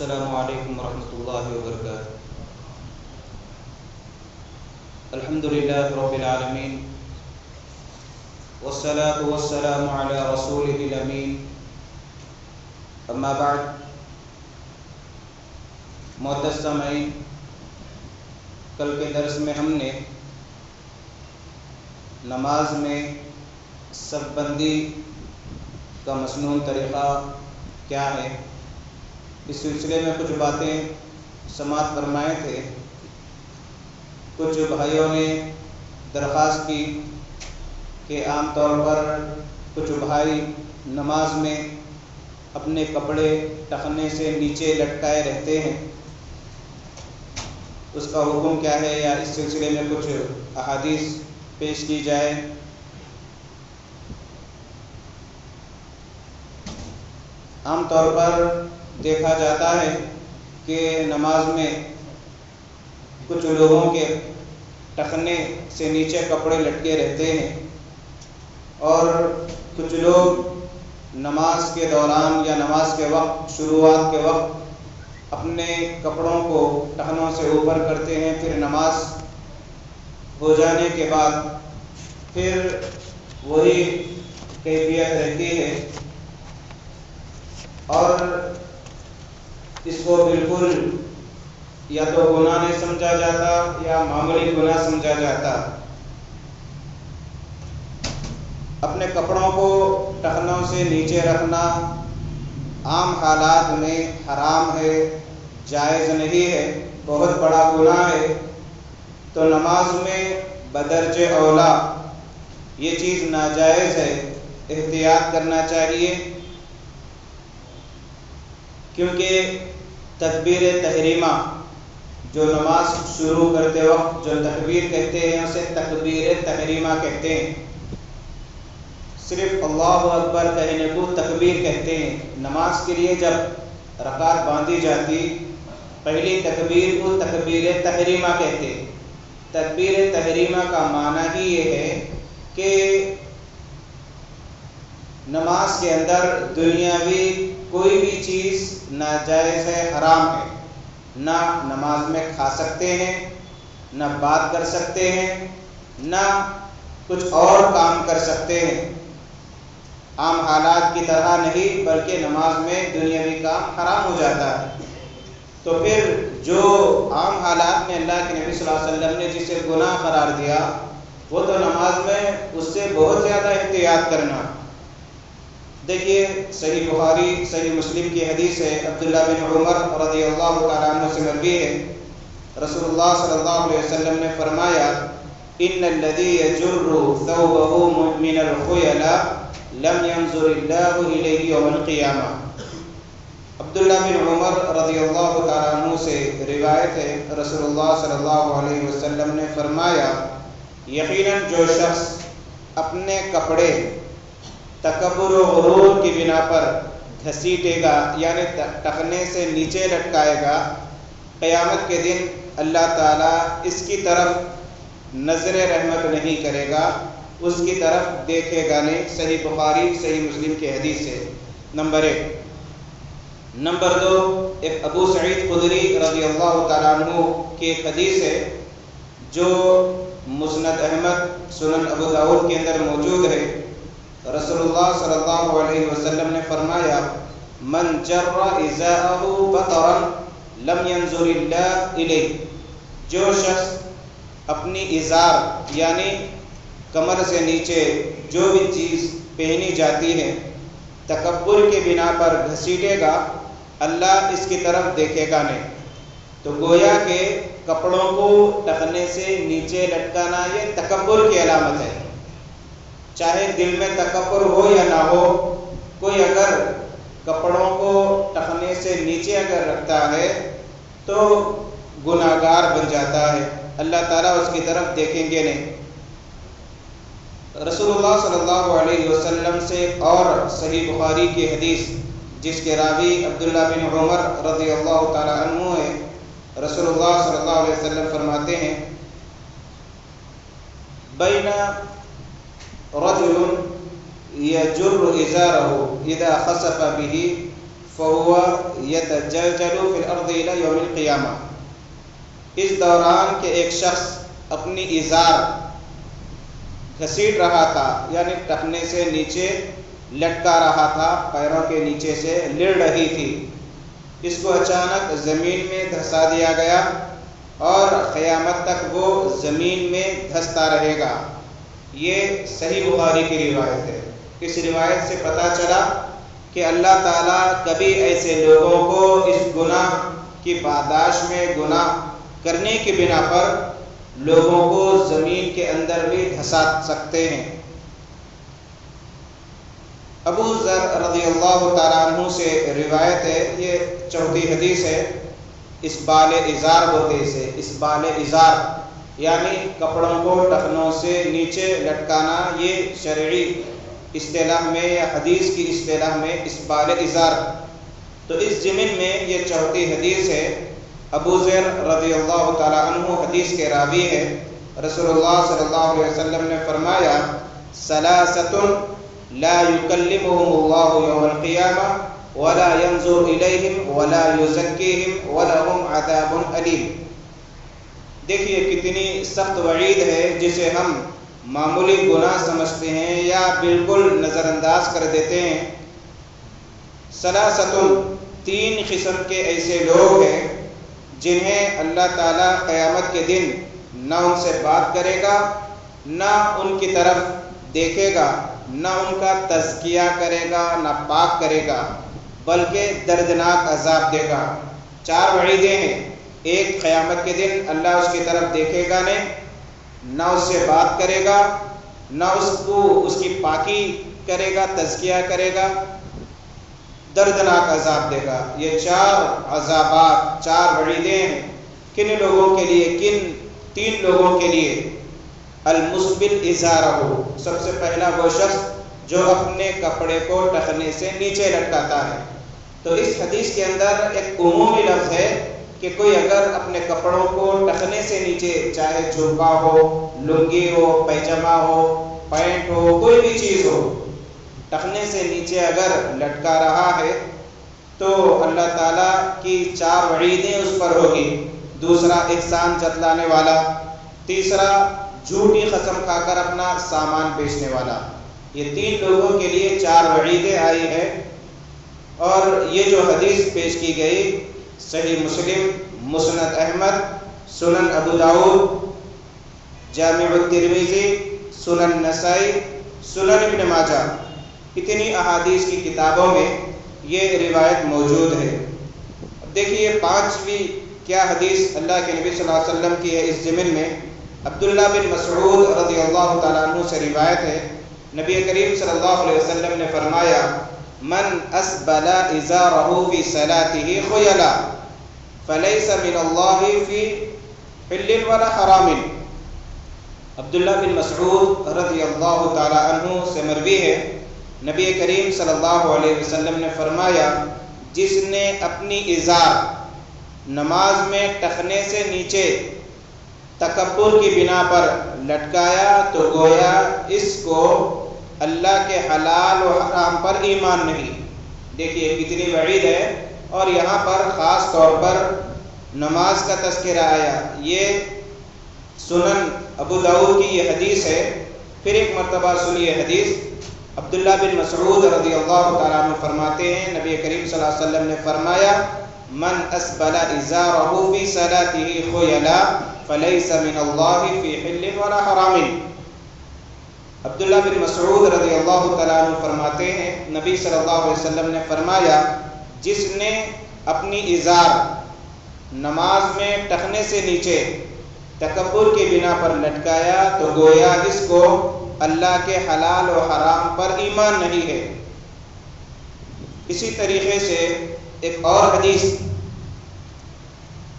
السلام علیکم ورحمۃ اللہ وبرکاتہ۔ الحمد للہ رب العالمین والصلاة والسلام علی رسولہ الامین، اما بعد۔ معزز سامعین، کل کے درس میں ہم نے نماز میں صف بندی کا مسنون طریقہ کیا ہے، اس سلسلے میں کچھ باتیں سماعت فرمائے تھے۔ کچھ بھائیوں نے درخواست کی کہ عام طور پر کچھ بھائی نماز میں اپنے کپڑے ٹخنے سے نیچے لٹکائے رہتے ہیں، اس کا حکم کیا ہے، یا اس سلسلے میں کچھ احادیث پیش کی جائے۔ عام طور پر دیکھا جاتا ہے کہ نماز میں کچھ لوگوں کے ٹخنے سے نیچے کپڑے لٹکے رہتے ہیں، اور کچھ لوگ نماز کے دوران یا نماز کے وقت، شروعات کے وقت اپنے کپڑوں کو ٹخنوں سے اوپر کرتے ہیں، پھر نماز ہو جانے کے بعد پھر وہی کیفیت رہتی ہے، اور اس کو بالکل یا تو گناہ نہیں سمجھا جاتا یا معمولی گناہ سمجھا جاتا۔ اپنے کپڑوں کو ٹخنوں سے نیچے رکھنا عام حالات میں حرام ہے، جائز نہیں ہے، بہت بڑا گناہ ہے۔ تو نماز میں بدرجہ اولا یہ چیز ناجائز ہے، احتیاط کرنا چاہیے، کیونکہ تکبیر تحریمہ جو نماز شروع کرتے وقت جو تکبیر کہتے ہیں اسے تکبیر تحریمہ کہتے ہیں۔ صرف اللہ اکبر کہنے کو تکبیر کہتے ہیں۔ نماز کے لیے جب رکعت باندھی جاتی، پہلی تکبیر کو تکبیر تحریمہ کہتے ہیں۔ تکبیر تحریمہ کا معنی ہی یہ ہے کہ نماز کے اندر دنیاوی کوئی بھی چیز ناجائز ہے، حرام ہے، نہ نماز میں کھا سکتے ہیں، نہ بات کر سکتے ہیں، نہ کچھ اور کام کر سکتے ہیں۔ عام حالات کی طرح نہیں، بلکہ نماز میں دنیاوی کام حرام ہو جاتا ہے۔ تو پھر جو عام حالات میں اللہ کے نبی صلی اللہ علیہ وسلم نے جسے گناہ قرار دیا، وہ تو نماز میں اس سے بہت زیادہ احتیاط کرنا۔ دیکھیے صحیح بخاری صحیح مسلم کی حدیث ہے، عبداللہ بن عمر رضی اللہ تعالیٰ عنہ سے مروی ہے، رسول اللہ صلی اللہ علیہ وسلم نے فرمایا، ان الذی یجر ثوبہ من الخیلاء لم ينظر اللہ الیہ یوم القیامہ۔ عبداللہ بن عمر رضی اللہ تعالیٰ عنہ سے روایت ہے، رسول اللہ صلی اللہ علیہ وسلم نے فرمایا، یقیناً جو شخص اپنے کپڑے تکبر و غرور کی بنا پر گھسیٹے گا، یعنی ٹخنے سے نیچے لٹکائے گا، قیامت کے دن اللہ تعالیٰ اس کی طرف نظر رحمت نہیں کرے گا، اس کی طرف دیکھے گا نہیں۔ صحیح بخاری صحیح مسلم کی حدیث ہے، نمبر 1۔ نمبر 2، ایک ابو سعید خدری رضی اللہ تعالیٰ عنہ کی ایک حدیث ہے جو مسند احمد، سنن ابو داؤد کے اندر موجود ہے۔ رسول اللہ صلی اللہ علیہ وسلم نے فرمایا، من جر ازارہ بطرا لم ينظر اللہ الیہ۔ جو شخص اپنی ازار یعنی کمر سے نیچے جو بھی چیز پہنی جاتی ہے تکبر کے بنا پر گھسیٹے گا، اللہ اس کی طرف دیکھے گا نہیں۔ تو گویا کہ کپڑوں کو ٹخنے سے نیچے لٹکانا یہ تکبر کی علامت ہے۔ چاہے دل میں تکبر ہو یا نہ ہو، کوئی اگر کپڑوں کو ٹخنے سے نیچے اگر رکھتا ہے تو گناہ گار بن جاتا ہے، اللہ تعالیٰ اس کی طرف دیکھیں گے نہیں۔ رسول اللہ صلی اللہ علیہ وسلم سے اور صحیح بخاری کی حدیث جس کے راوی عبداللہ بن عمر رضی اللہ تعالیٰ عنہ ہے، رسول اللہ صلی اللہ علیہ وسلم فرماتے ہیں، بین رجل یجر ازارہ اذا خسف به فَهُوَ يَتَجَلْجَلُ فِي الْأَرْضِ إِلَى يَوْمِ الْقِيَامَةِ۔ اس دوران کہ ایک شخص اپنی ازار گھسیٹ رہا تھا، یعنی ٹخنے سے نیچے لٹکا رہا تھا، پیروں کے نیچے سے لڑ رہی تھی، اس کو اچانک زمین میں دھسا دیا گیا اور قیامت تک وہ زمین میں دھستا رہے گا۔ یہ صحیح بخاری کی روایت ہے۔ اس روایت سے پتہ چلا کہ اللہ تعالیٰ کبھی ایسے لوگوں کو اس گناہ کی پاداش میں گناہ کرنے کی بنا پر لوگوں کو زمین کے اندر بھی دھسا سکتے ہیں۔ ابو ذر رضی اللہ تعالیٰ عنہ سے روایت ہے، یہ چوتھی حدیث ہے، اسبال ازار ہوتے اسے، اسبال ازار یعنی کپڑوں کو ٹخنوں سے نیچے لٹکانا، یہ شرعی اصطلاح میں یا حدیث کی اصطلاح میں اسبال ازار۔ تو اس ضمن میں یہ چوتھی حدیث ہے۔ ابو ذر رضی اللہ تعالیٰ عنہ حدیث کے راوی ہے۔ رسول اللہ صلی اللہ علیہ وسلم نے فرمایا ثلاثۃ لا يكلمهم الله يوم القيامة ولا ينظر إليهم ولا يزكيهم ولهم عذاب أليم۔ دیکھیے کتنی سخت وعید ہے جسے ہم معمولی گناہ سمجھتے ہیں یا بالکل نظر انداز کر دیتے ہیں۔ ثلاثۃ، تین قسم کے ایسے لوگ ہیں جنہیں اللہ تعالیٰ قیامت کے دن نہ ان سے بات کرے گا، نہ ان کی طرف دیکھے گا، نہ ان کا تزکیہ کرے گا، نہ پاک کرے گا، بلکہ دردناک عذاب دے گا۔ چار وعیدیں ہیں۔ ایک، قیامت کے دن اللہ اس کی طرف دیکھے گا نہیں، نہ اس سے بات کرے گا، نہ اس کی پاکی کرے گا، تزکیہ کرے گا، دردناک عذاب دے گا۔ یہ چار عذابات، چار وعیدیں ہیں۔ کن لوگوں کے لیے؟ کن تین لوگوں کے لیے؟ المسبل ازارہ، سب سے پہلا وہ شخص جو اپنے کپڑے کو ٹخنے سے نیچے لٹکاتا ہے۔ تو اس حدیث کے اندر ایک عمومی لفظ ہے کہ کوئی اگر اپنے کپڑوں کو ٹخنے سے نیچے، چاہے جھبا ہو، لنگی ہو، پیجامہ ہو، پینٹ ہو، کوئی بھی چیز ہو، ٹخنے سے نیچے اگر لٹکا رہا ہے تو اللہ تعالیٰ کی چار وعیدیں اس پر ہوگی۔ دوسرا، احسان جتلانے والا۔ تیسرا، جھوٹی قسم کھا کر اپنا سامان بیچنے والا۔ یہ تین لوگوں کے لیے چار وعیدیں آئی ہیں۔ اور یہ جو حدیث پیش کی گئی صحیح مسلم، مسند احمد، سنن ابو داؤد، جامع الترمذی، سنن نسائی، سنن ابن ماجہ، اتنی احادیث کی کتابوں میں یہ روایت موجود ہے۔ اب دیکھیے پانچویں کیا حدیث اللہ کے نبی صلی اللہ علیہ وسلم کی ہے اس ضمن میں۔ عبداللہ بن مسعود رضی اللہ تعالیٰ عنہ سے روایت ہے، نبی کریم صلی اللہ علیہ وسلم نے فرمایا من اسبل ازارہ فی صلاتہ خیلا فلیس من اللہ فی حل ولا حرام۔ عبداللہ بن مسعود رضی اللہ تعالیٰ عنہ سے مروی ہے، نبی کریم صلی اللہ علیہ وسلم نے فرمایا جس نے اپنی ازار نماز میں ٹخنے سے نیچے تکبر کی بنا پر لٹکایا تو گویا اس کو اللہ کے حلال و حرام پر ایمان نہیں۔ دیکھیے کتنی وعید ہے، اور یہاں پر خاص طور پر نماز کا تذکرہ آیا۔ یہ سنن ابو داؤد کی یہ حدیث ہے۔ پھر ایک مرتبہ سنیے حدیث۔ عبداللہ بن مسعود رضی اللہ تعالیٰ عنہ فرماتے ہیں نبی کریم صلی اللہ علیہ وسلم نے فرمایا من اسبل ازارہ فی صلاتہ خیلا فلیس من اللہ فی حل ولا حرام۔ عبداللہ بن مسعود رضی اللہ تعالیٰ عنہ فرماتے ہیں نبی صلی اللہ علیہ وسلم نے فرمایا جس نے اپنی ازار نماز میں ٹخنے سے نیچے تکبر کی بنا پر لٹکایا تو گویا اس کو اللہ کے حلال و حرام پر ایمان نہیں ہے۔ اسی طریقے سے ایک اور حدیث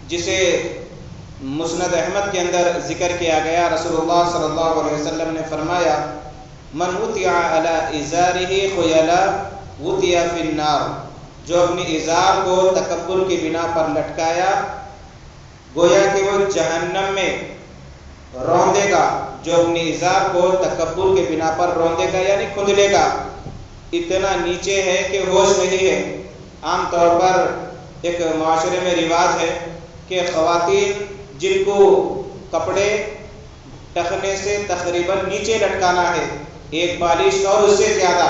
جسے مسند احمد کے اندر ذکر کیا گیا، رسول اللہ صلی اللہ علیہ وسلم نے فرمایا من وطع علی ازارہ خیلا وطع فی النار، جو اپنی ازار کو تکبر کی بنا پر لٹکایا گویا کہ وہ جہنم میں روندے گا۔ جو اپنی ازار کو تکبر کے بنا پر روندے گا یعنی کھندلے گا، اتنا نیچے ہے کہ ہوش نہیں ہے۔ عام طور پر ایک معاشرے میں رواج ہے کہ خواتین جن کو کپڑے ٹخنے سے تقریباً نیچے لٹکانا ہے، ایک بالش اور اس سے زیادہ،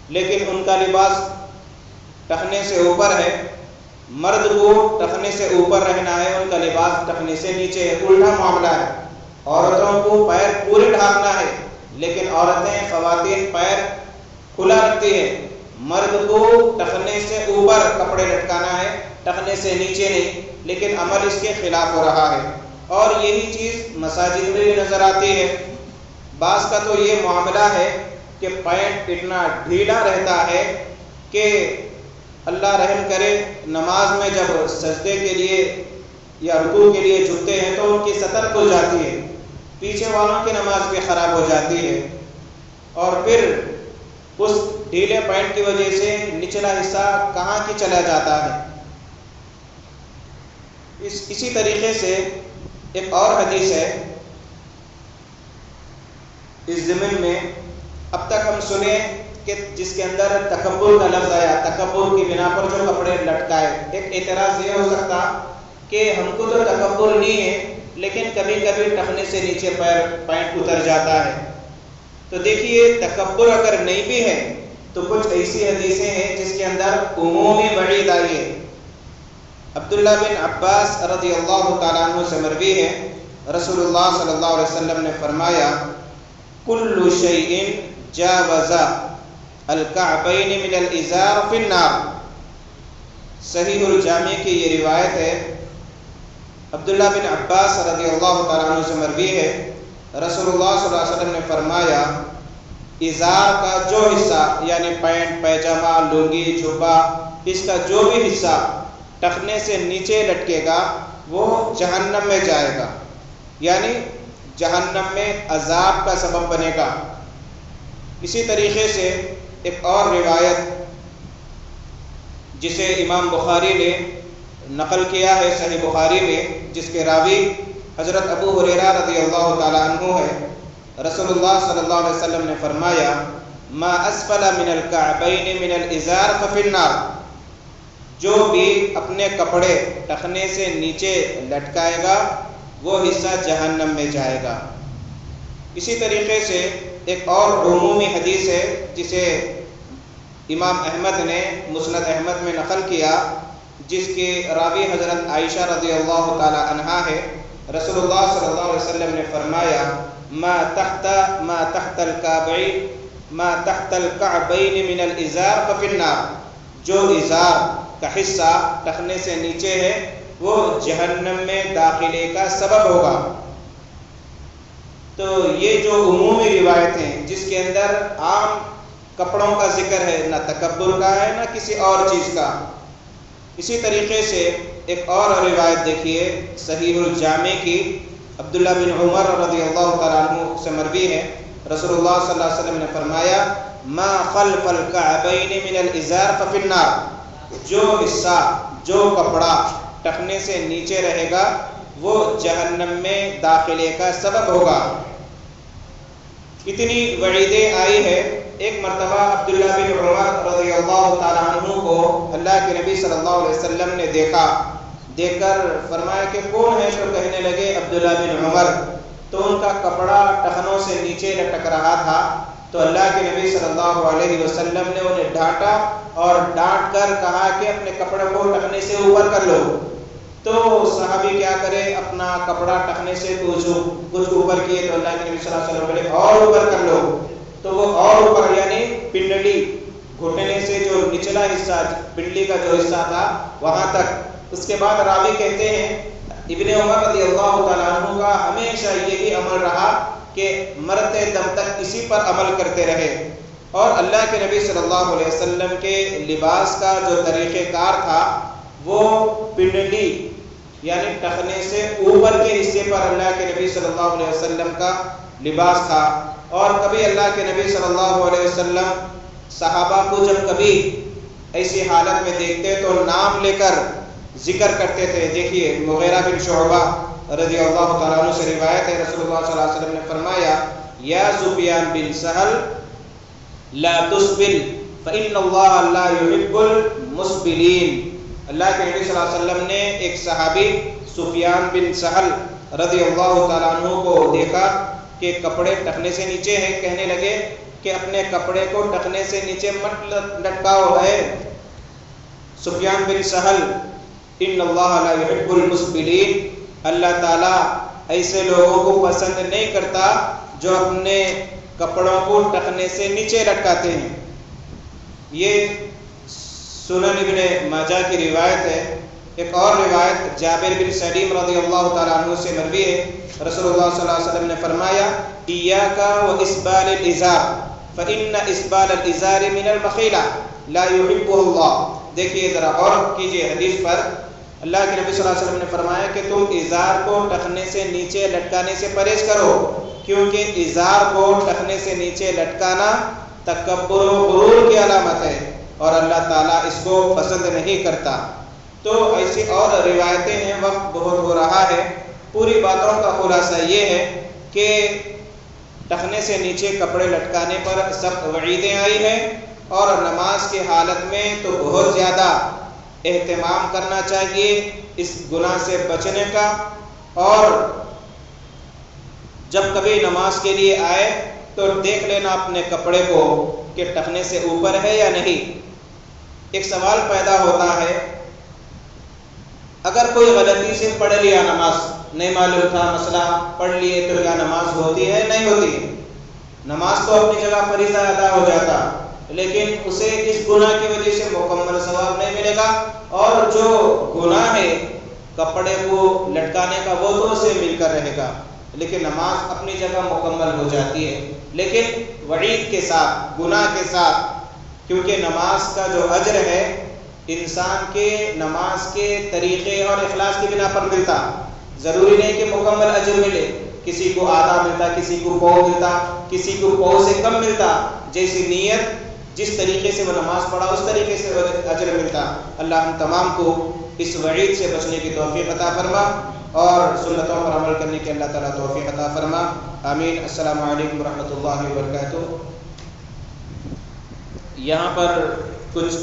لیکن ان کا لباس ٹخنے سے اوپر ہے، مرد کو ٹخنے سے اوپر رہنا ہے، ان کا لباس ٹخنے سے نیچے ہے، الٹا معاملہ ہے۔ عورتوں کو پیر پورے ڈھانپنا ہے، لیکن عورتیں خواتین پیر کھلا رکھتی ہیں، مرد کو ٹخنے سے اوپر کپڑے لٹکانا ہے، ٹخنے سے نیچے نہیں، لیکن عمل اس کے خلاف ہو رہا ہے۔ اور یہی چیز مساجد میں بھی نظر آتی ہے۔ بعض کا تو یہ معاملہ ہے کہ پینٹ اتنا ڈھیلا رہتا ہے کہ اللہ رحم کرے، نماز میں جب سجدے کے لیے یا رکوع کے لیے جھکتے ہیں تو ان کی سطر کھل جاتی ہے، پیچھے والوں کی نماز بھی خراب ہو جاتی ہے، اور پھر اس ڈھیلے پینٹ کی وجہ سے نچلا حصہ کہاں کی چلا جاتا ہے۔ اسی طریقے سے ایک اور حدیث ہے اس ضمن میں، اب تک ہم سنے کہ جس کے اندر تکبر کا لفظ آیا، تکبر کی بنا پر جو کپڑے لٹکائے، ایک اعتراض یہ ہو سکتا کہ ہم کو تو تکبر نہیں ہے، لیکن کبھی کبھی ٹخنے سے نیچے پینٹ اتر جاتا ہے۔ تو دیکھیے، تکبر اگر نہیں بھی ہے تو کچھ ایسی حدیثیں ہیں جس کے اندر عمومی وعید آئی ہے۔ عبداللہ بن عباس رضی اللہ تعالیٰ عنہ سے مروی ہے، رسول اللہ صلی اللہ علیہ وسلم نے فرمایا، کل شیء جاوز الکعبین من الازار فی النار۔ صحیح الجامع کی یہ روایت ہے، عبداللہ بن عباس رضی اللہ تعالیٰ عنہ سے مروی ہے، رسول اللہ صلی اللہ علیہ وسلم نے فرمایا، ازار کا جو حصہ یعنی پینٹ، پیجامہ، لنگی، جھبا، اس کا جو بھی حصہ ٹخنے سے نیچے لٹکے گا وہ جہنم میں جائے گا، یعنی جہنم میں عذاب کا سبب بنے گا۔ اسی طریقے سے ایک اور روایت جسے امام بخاری نے نقل کیا ہے صحیح بخاری میں، جس کے راوی حضرت ابو ہریرہ رضی اللہ تعالیٰ عنہ ہے، رسول اللہ صلی اللہ علیہ وسلم نے فرمایا، ما اسفل من الکعبین من الازار ففی النار۔ جو بھی اپنے کپڑے ٹخنے سے نیچے لٹکائے گا وہ حصہ جہنم میں جائے گا۔ اسی طریقے سے ایک اور عمومی حدیث ہے جسے امام احمد نے مسند احمد میں نقل کیا، جس کے راوی حضرت عائشہ رضی اللہ تعالی عنہا ہے، رسول اللہ صلی اللہ علیہ وسلم نے فرمایا، ما تحت الکعبین من الازار ففی النار۔ جو ازار کا حصہ ٹخنے سے نیچے ہے وہ جہنم میں داخلے کا سبب ہوگا۔ تو یہ جو عمومی روایتیں جس کے اندر عام کپڑوں کا ذکر ہے، نہ تکبر کا ہے نہ کسی اور چیز کا۔ اسی طریقے سے ایک اور روایت دیکھیے صحیح الجامع کی، عبداللہ بن عمر رضی اللہ تعالیٰ عنہ سے مروی ہے، رسول اللہ صلی اللہ علیہ وسلم نے فرمایا، ما خلف الکعبین من الازار ففی النار۔ جو حصہ، جو کپڑا ٹخنے سے نیچے رہے گا وہ جہنم میں داخلے کا سبب ہوگا۔ اتنی وعیدیں آئی ہے۔ ایک مرتبہ عبداللہ بن عمر رضی اللہ تعالیٰ عنہ کو اللہ کے نبی صلی اللہ علیہ وسلم نے دیکھ کر فرمایا کہ کون ہے؟ تو کہنے لگے عبداللہ بن عمر۔ تو ان کا کپڑا ٹخنوں سے نیچے لٹک رہا تھا، تو اللہ کے نبی صلی اللہ علیہ وسلم نے انہیں ڈانٹا اور ڈانٹ کر کہا کہ اپنے کپڑے کو ٹخنے سے اوپر کر لو۔ تو صحابی کیا کرے، اپنا کپڑا ٹخنے سے کچھ اوپر کیے، تو اللہ کے نبی صلی اللہ علیہ وسلم بولے اور اوپر کر لو۔ تو وہ اور اوپر یعنی پنڈلی، گھٹنے سے جو نچلا حصہ، پنڈلی کا جو حصہ تھا وہاں تک۔ اس کے بعد راوی کہتے ہیں ابن عمر رضی اللہ تعالیٰ عنہ کا ہمیشہ یہی عمل رہا کہ مرتے دم تک اسی پر عمل کرتے رہے، اور اللہ کے نبی صلی اللہ علیہ وسلم کے لباس کا جو طریقہ کار تھا وہ پنڈلی یعنی ٹخنے سے اوپر کے حصے پر اللہ کے نبی صلی اللہ علیہ وسلم کا لباس تھا۔ اور کبھی اللہ کے نبی صلی اللہ علیہ وسلم صحابہ کو جب کبھی ایسی حالت میں دیکھتے تو نام لے کر ذکر کرتے تھے۔ دیکھیے مغیرہ بن شعبہ رضی اللہ تعالیٰ عنہ سے روایت ہے، رسول اللہ صلی اللہ علیہ وسلم نے فرمایا، یا سفیان بن سہل لا تسبل فإن اللہ لا يحب المسبلین۔ اللہ کے نبی صلی اللہ علیہ وسلم نے ایک صحابی سفیان بن سہل رضی اللہ تعالیٰ عنہ کو دیکھا کہ کپڑے ٹخنے سے نیچے ہیں، کہنے لگے کہ اپنے کپڑے کو ٹخنے سے نیچے مت لٹکاؤ ہے سفیان بن سہل، ان اللہ لا يحب المسبلین، اللہ تعالیٰ ایسے لوگوں کو پسند نہیں کرتا جو اپنے کپڑوں کو ٹخنے سے نیچے لٹکاتے ہیں۔ یہ سنن ابن ماجہ کی روایت ہے۔ ایک اور روایت جابر بن سلیم رضی اللہ تعالیٰ عنہ سے مروی ہے، رسول اللہ صلی اللہ علیہ وسلم نے فرمایا ایاک واسبال الازار فإن اسبال الازار من البخیلہ لا يحبه اللہ۔ دیکھیے ذرا غور کیجیے حدیث پر، اللہ کے نبی صلی اللہ علیہ وسلم نے فرمایا کہ تم ازار کو ٹخنے سے نیچے لٹکانے سے پرہیز کرو، کیونکہ ازار کو ٹخنے سے نیچے لٹکانا تکبر و غرور کی علامت ہے اور اللہ تعالیٰ اس کو پسند نہیں کرتا۔ تو ایسی اور روایتیں ہیں، وقت بہت ہو رہا ہے، پوری باتوں کا خلاصہ یہ ہے کہ ٹخنے سے نیچے کپڑے لٹکانے پر سخت وعیدیں آئی ہیں اور نماز کی حالت میں تو بہت زیادہ اہتمام کرنا چاہیے اس گناہ سے بچنے کا، اور جب کبھی نماز کے لیے آئے تو دیکھ لینا اپنے کپڑے کو کہ ٹخنے سے اوپر ہے یا نہیں۔ ایک سوال پیدا ہوتا ہے، اگر کوئی غلطی سے پڑھ لیا نماز، نہیں معلوم تھا مسئلہ، پڑھ لیے تو کیا نماز ہوتی ہے؟ نہیں ہوتی۔ نماز تو اپنی جگہ فریضہ ادا ہو جاتا، لیکن اسے اس گناہ کی وجہ سے مکمل ثواب نہیں ملے گا، اور جو گناہ ہے کپڑے کو لٹکانے کا وہ تو اسے مل کر رہے گا، لیکن نماز اپنی جگہ مکمل ہو جاتی ہے، لیکن وعید کے ساتھ، گناہ کے ساتھ، کیونکہ نماز کا جو اجر ہے انسان کے نماز کے طریقے اور اخلاص کی بنا پر ملتا، ضروری نہیں کہ مکمل اجر ملے، کسی کو آدھا ملتا، کسی کو پاؤ ملتا، کسی کو پاؤ سے کم ملتا، جیسی نیت جس طریقے سے وہ نماز پڑھا اس طریقے سے اجر ملتا۔ اللہ ہم تمام کو اس وعید سے بچنے کی توفیق عطا فرما اور سنتوں پر عمل کرنے کی اللہ تعالیٰ توفیق عطا فرما، آمین۔ السلام علیکم ورحمۃ اللہ وبرکاتہ۔ یہاں پر کچھ